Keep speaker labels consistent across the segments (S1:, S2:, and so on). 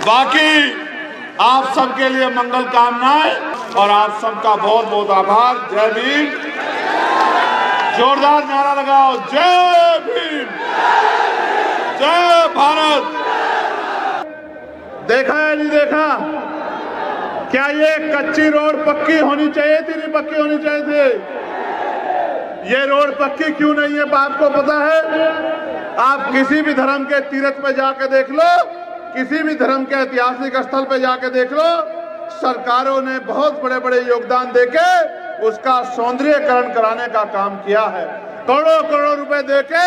S1: बाकी आप सबके लिए मंगल कामनाएं और आप सबका बहुत बहुत आभार। जय भीम। जोरदार नारा लगाओ, जय भीम, जय भारत। देखा है नहीं देखा? क्या ये कच्ची रोड पक्की होनी चाहिए थी, नहीं पक्की होनी चाहिए थी? ये रोड पक्की क्यों नहीं है आपको पता है? आप किसी भी धर्म के तीर्थ पे जाके देख लो, किसी भी धर्म के ऐतिहासिक स्थल पे जाके देख लो, सरकारों ने बहुत बड़े बड़े योगदान देके उसका सौंदर्यीकरण कराने का काम किया है। करोड़ों करोड़ों रुपए देके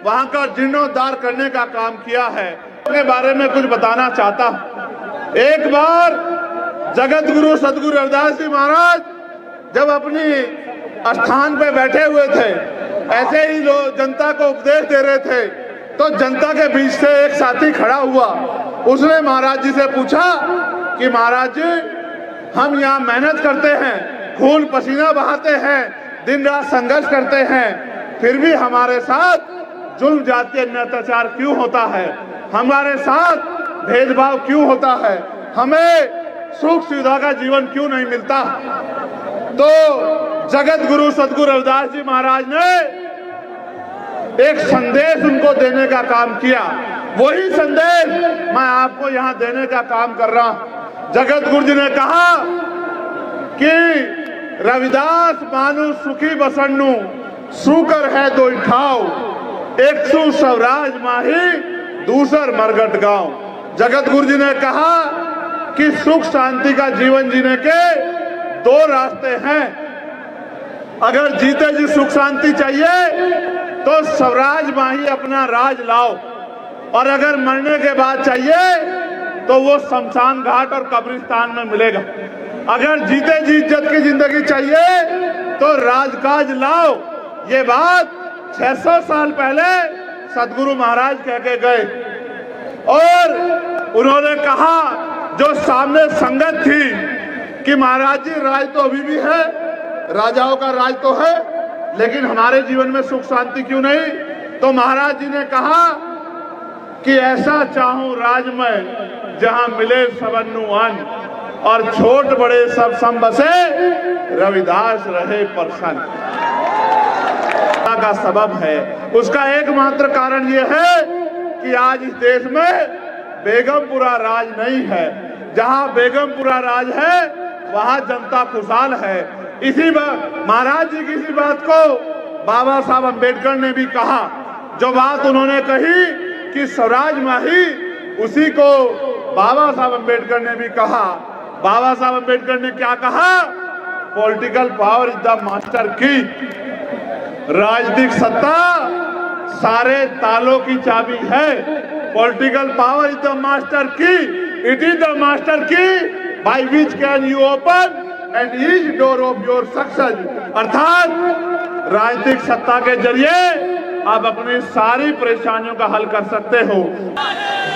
S1: वहां का जीर्णोद्धार करने का काम किया है। के बारे में कुछ बताना चाहता हूं। एक बार जगत गुरु सदगुरु रविदास जी महाराज जब अपनी स्थान पे बैठे हुए थे, ऐसे ही लोग जनता को उपदेश दे रहे थे, तो जनता के बीच से एक साथी खड़ा हुआ। उसने महाराज जी से पूछा कि महाराज जी, हम यहाँ मेहनत करते हैं, खून पसीना बहाते हैं, दिन रात संघर्ष करते हैं, फिर भी हमारे साथ जुल्म जातीय अत्याचार क्यों होता है? हमारे साथ भेदभाव क्यों होता है? हमें सुख सुविधा का जीवन क्यों नहीं मिलता? तो जगत गुरु सदगुरु रविदास जी महाराज ने एक संदेश उनको देने का काम किया। वही संदेश मैं आपको यहाँ देने का काम कर रहा हूँ। जगत गुरु जी ने कहा कि रविदास मानु सुखी बसन्नु सुकर है दो ठाव, एक सु स्वराज माही दूसर मरगट गांव। जगत गुरु जी ने कहा कि सुख शांति का जीवन जीने के दो रास्ते हैं। अगर जीते जी सुख शांति चाहिए तो स्वराज माही अपना राज लाओ, और अगर मरने के बाद चाहिए तो वो शमशान घाट और कब्रिस्तान में मिलेगा। अगर जीते जी इज्जत की जिंदगी चाहिए तो राजकाज लाओ। ये बात 600 साल पहले सदगुरु महाराज कह के गए, और उन्होंने कहा जो सामने संगत थी कि महाराज जी राज तो अभी भी है, राजाओं का राज तो है, लेकिन हमारे जीवन में सुख शांति क्यों नहीं? तो महाराज जी ने कहा कि ऐसा चाहूं राज में जहां मिले सबन्नु अन्न, और छोट बड़े सब सम बसे, रविदास रहे प्रसन्न। का सबब है, उसका एकमात्र कारण यह है कि आज इस देश में बेगमपुरा राज नहीं है। जहां बेगमपुरा राज है वहां जनता खुशहाल है। इसी महाराज जी की इसी बात को बाबा साहब अम्बेडकर ने भी कहा। जो बात उन्होंने कही कि स्वराज माही, उसी को बाबा साहब अम्बेडकर ने भी कहा। बाबा साहब अम्बेडकर ने क्या कहा? Political power is the master की। राजनीतिक सत्ता सारे तालों की चाबी है। Political power is the master की। इट इज द मास्टर की by which can you open and each door of your success. अर्थात राजनीतिक सत्ता के जरिए आप अपनी सारी परेशानियों का हल कर सकते हो।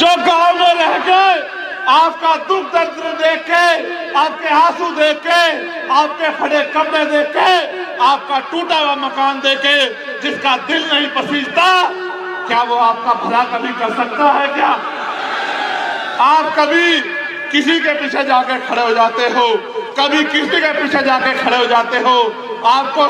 S1: जो गांव में रह के आपका दुख दर्द देख के, आपके आंसू देख के, आपके फटे कपड़े देख के, आपका टूटा हुआ मकान देख के जिसका दिल नहीं पसीजता, क्या वो आपका भला कभी कर सकता है? क्या आप कभी किसी के पीछे जाके खड़े हो जाते हो, कभी किसी के पीछे जाके खड़े हो जाते हो? आपको